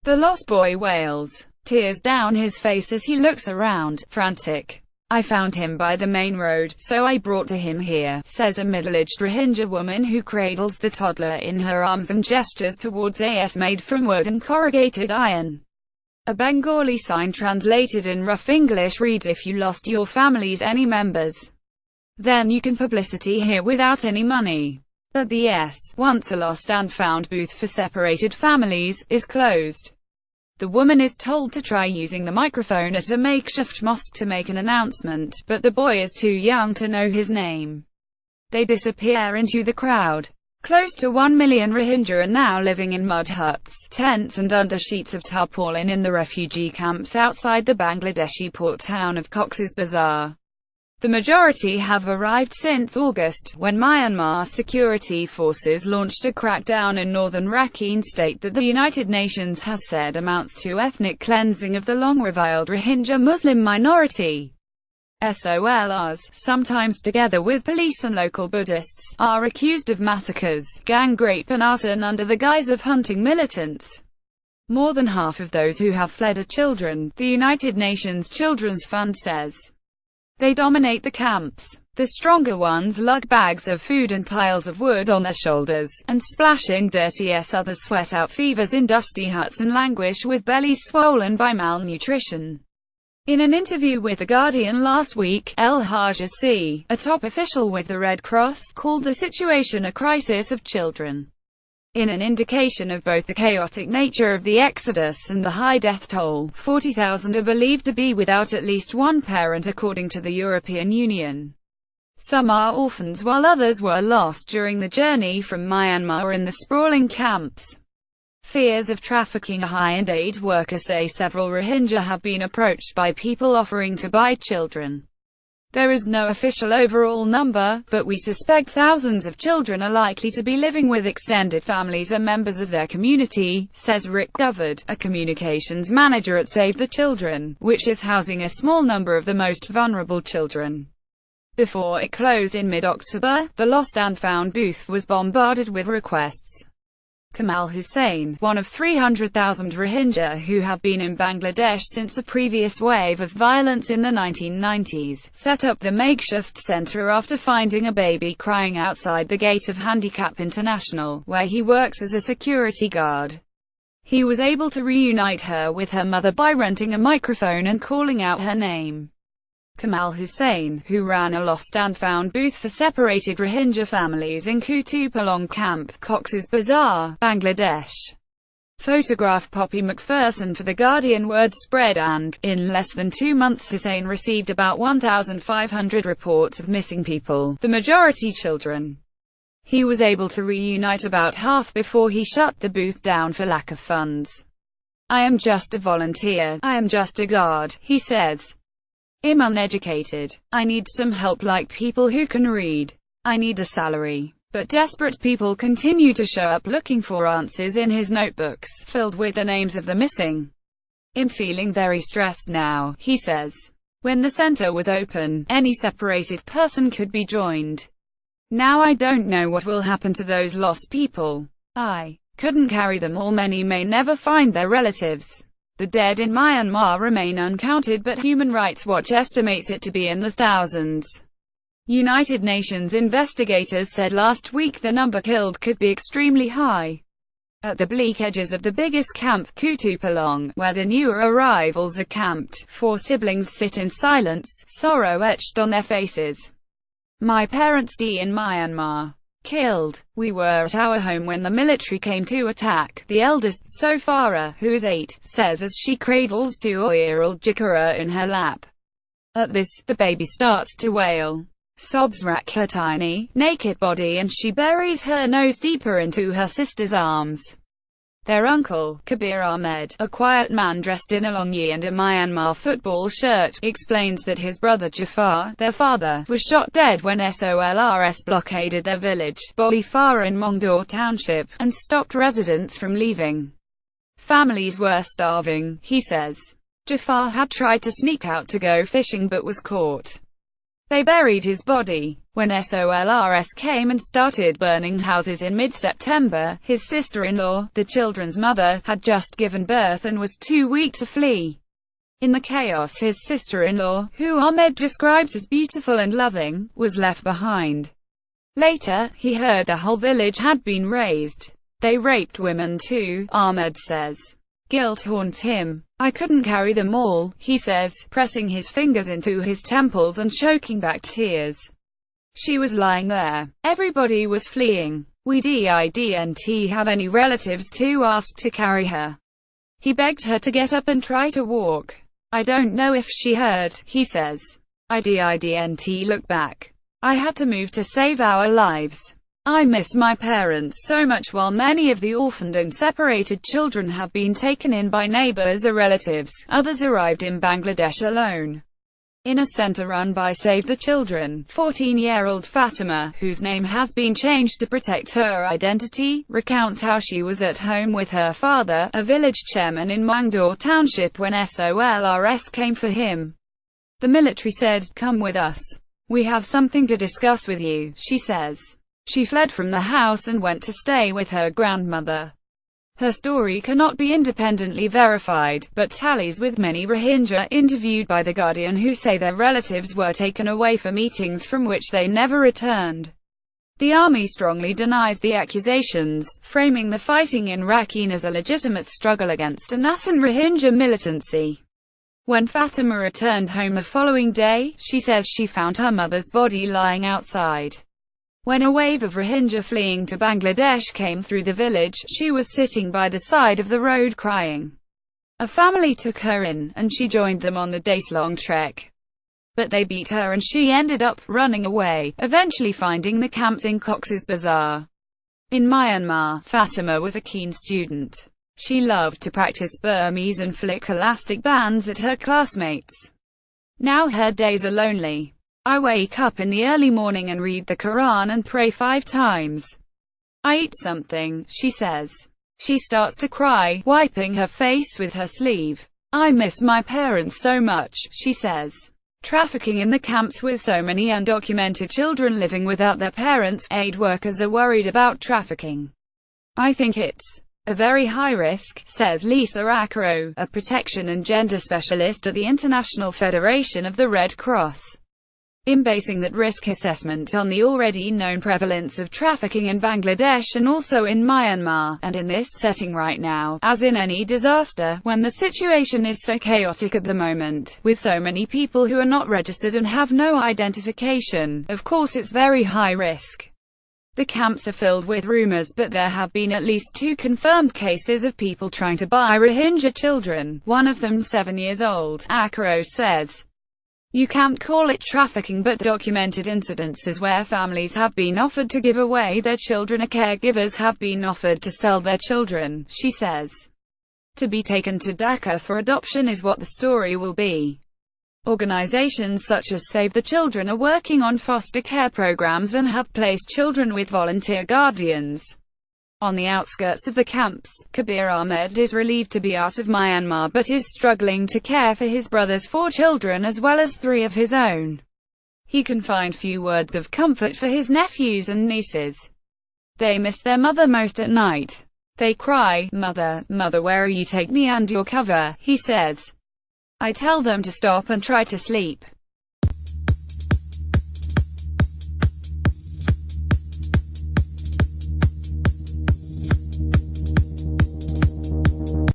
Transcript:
The lost boy wails, tears down his face as he looks around, frantic. "I found him by the main road, so I brought to him here," says a middle-aged Rohingya woman who cradles the toddler in her arms and gestures towards a made from wood and corrugated iron. A Bengali sign translated in rough English reads, "If you lost your family's any members, then you can publicity here without any money." But the once a lost and found booth for separated families, is closed. The woman is told to try using the microphone at a makeshift mosque to make an announcement, but the boy is too young to know his name. They disappear into the crowd. Close to 1 million Rohingya are now living in mud huts, tents and under sheets of tarpaulin in the refugee camps outside the Bangladeshi port town of Cox's Bazar. The majority have arrived since August, when Myanmar security forces launched a crackdown in northern Rakhine state that the United Nations has said amounts to ethnic cleansing of the long-reviled Rohingya Muslim minority. SOLRs, sometimes together with police and local Buddhists, are accused of massacres, gang rape and arson under the guise of hunting militants. More than half of those who have fled are children, the United Nations Children's Fund says. They dominate the camps. The stronger ones lug bags of food and piles of wood on their shoulders, and splashing dirty others sweat out fevers in dusty huts and languish with bellies swollen by malnutrition. In an interview with The Guardian last week, El Hajasi, a top official with the Red Cross, called the situation a crisis of children. In an indication of both the chaotic nature of the exodus and the high death toll, 40,000 are believed to be without at least one parent according to the European Union. Some are orphans while others were lost during the journey from Myanmar in the sprawling camps. Fears of trafficking are high, and aid workers say several Rohingya have been approached by people offering to buy children. There is no official overall number, but we suspect thousands of children are likely to be living with extended families or members of their community, says Rick Govard, a communications manager at Save the Children, which is housing a small number of the most vulnerable children. Before it closed in mid-October, the Lost and Found booth was bombarded with requests. Kamal Hussain, one of 300,000 Rohingya who have been in Bangladesh since a previous wave of violence in the 1990s, set up the makeshift center after finding a baby crying outside the gate of Handicap International, where he works as a security guard. He was able to reunite her with her mother by renting a microphone and calling out her name. Kamal Hussain, who ran a Lost and Found booth for separated Rohingya families in Kutupalong Camp, Cox's Bazar, Bangladesh, photographed Poppy McPherson for The Guardian word spread and, in less than 2 months Hussain received about 1,500 reports of missing people, the majority children. He was able to reunite about half before he shut the booth down for lack of funds. "I am just a volunteer, I am just a guard," he says. "I'm uneducated. I need some help like people who can read. I need a salary." But desperate people continue to show up looking for answers in his notebooks, filled with the names of the missing. "I'm feeling very stressed now," he says. "When the center was open, any separated person could be joined. Now I don't know what will happen to those lost people. I couldn't carry them all. Many may never find their relatives. The dead in Myanmar remain uncounted, but Human Rights Watch estimates it to be in the thousands." United Nations investigators said last week the number killed could be extremely high. At the bleak edges of the biggest camp, Kutupalong, where the newer arrivals are camped, 4 siblings sit in silence, sorrow etched on their faces. "My parents died in Myanmar. Killed. We were at our home when the military came to attack," the eldest, Sofara, who is 8, says as she cradles 2-year-old Jakara in her lap. At this, the baby starts to wail. Sobs rack her tiny, naked body and she buries her nose deeper into her sister's arms. Their uncle, Kabir Ahmed, a quiet man dressed in a longi and a Myanmar football shirt, explains that his brother Jafar, their father, was shot dead when SOLRS blockaded their village, Bolifara in Mongdor Township, and stopped residents from leaving. Families were starving, he says. Jafar had tried to sneak out to go fishing but was caught. They buried his body. When SOLRS came and started burning houses in mid-September, his sister-in-law, the children's mother, had just given birth and was too weak to flee. In the chaos, his sister-in-law, who Ahmed describes as beautiful and loving, was left behind. Later, he heard the whole village had been razed. They raped women too, Ahmed says. Guilt haunts him. I couldn't carry them all, he says, pressing his fingers into his temples and choking back tears. She was lying there. Everybody was fleeing. We didn't have any relatives to ask to carry her. He begged her to get up and try to walk. I don't know if she heard, he says. I didn't look back. I had to move to save our lives. I miss my parents so much. While many of the orphaned and separated children have been taken in by neighbors or relatives, others arrived in Bangladesh alone. In a center run by Save the Children, 14-year-old Fatima, whose name has been changed to protect her identity, recounts how she was at home with her father, a village chairman in Mangdor Township, when SOLRS came for him. The military said, "Come with us. We have something to discuss with you," she says. She fled from the house and went to stay with her grandmother. Her story cannot be independently verified, but tallies with many Rohingya interviewed by The Guardian who say their relatives were taken away for meetings from which they never returned. The army strongly denies the accusations, framing the fighting in Rakhine as a legitimate struggle against a nascent Rohingya militancy. When Fatima returned home the following day, she says she found her mother's body lying outside. When a wave of Rohingya fleeing to Bangladesh came through the village, she was sitting by the side of the road crying. A family took her in, and she joined them on the days-long trek. But they beat her and she ended up running away, eventually finding the camps in Cox's Bazar. In Myanmar, Fatima was a keen student. She loved to practice Burmese and flick elastic bands at her classmates. Now her days are lonely. I wake up in the early morning and read the Quran and pray 5 times. I eat something, she says. She starts to cry, wiping her face with her sleeve. I miss my parents so much, she says. Trafficking in the camps with so many undocumented children living without their parents, aid workers are worried about trafficking. I think it's a very high risk, says Lisa Akro, a protection and gender specialist at the International Federation of the Red Cross. In basing that risk assessment on the already known prevalence of trafficking in Bangladesh and also in Myanmar, and in this setting right now, as in any disaster, when the situation is so chaotic at the moment, with so many people who are not registered and have no identification, of course it's very high risk. The camps are filled with rumors, but there have been at least 2 confirmed cases of people trying to buy Rohingya children, one of them 7 years old, Akro says. You can't call it trafficking, but documented incidences where families have been offered to give away their children or caregivers have been offered to sell their children, she says. To be taken to Dhaka for adoption is what the story will be. Organizations such as Save the Children are working on foster care programs and have placed children with volunteer guardians. On the outskirts of the camps, Kabir Ahmed is relieved to be out of Myanmar but is struggling to care for his brother's 4 children as well as 3 of his own. He can find few words of comfort for his nephews and nieces. They miss their mother most at night. They cry, "Mother, mother, where are you? Take me under your cover," he says. I tell them to stop and try to sleep.